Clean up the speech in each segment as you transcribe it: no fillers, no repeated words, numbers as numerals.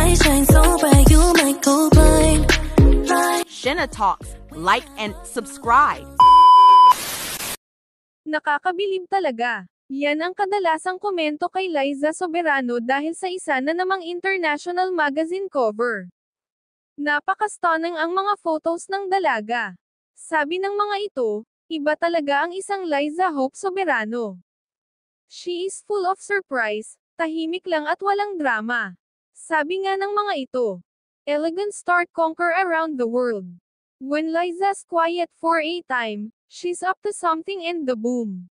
light shine so bright, you might go blind. Shenna Talks. Like and subscribe. Nakakabilib talaga. Yan ang kadalasang komento kay Liza Soberano dahil sa isa na namang international magazine cover. Napaka-stunning ang mga photos ng dalaga. Sabi ng mga ito, iba talaga ang isang Liza Hope Soberano. She is full of surprise, tahimik lang at walang drama. Sabi nga ng mga ito, elegant start conquer around the world. When Liza's quiet for a time, she's up to something and the boom.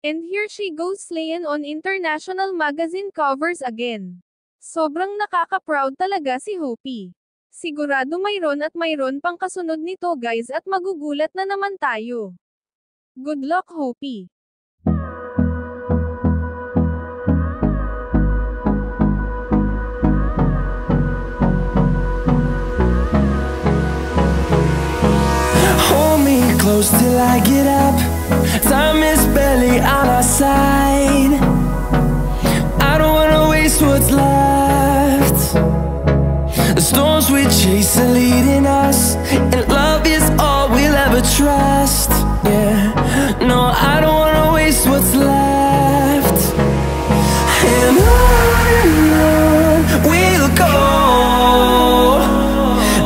And here she goes slaying on international magazine covers again. Sobrang nakaka-proud talaga si Hopi. Sigurado mayroon at mayroon pang kasunod nito guys at magugulat na naman tayo. Good luck Hopi! Hold me close till I get up. Time is barely on our side. I don't wanna waste what's left. The storms we chase are leading us, and love is all we'll ever trust. Yeah, no, I don't wanna waste what's left. And on we'll go,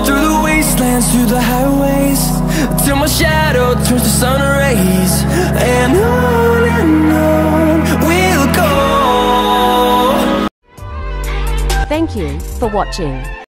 through the wastelands, through the highways, till my shadow turns to sun rays. And on we'll go. Thank you for watching.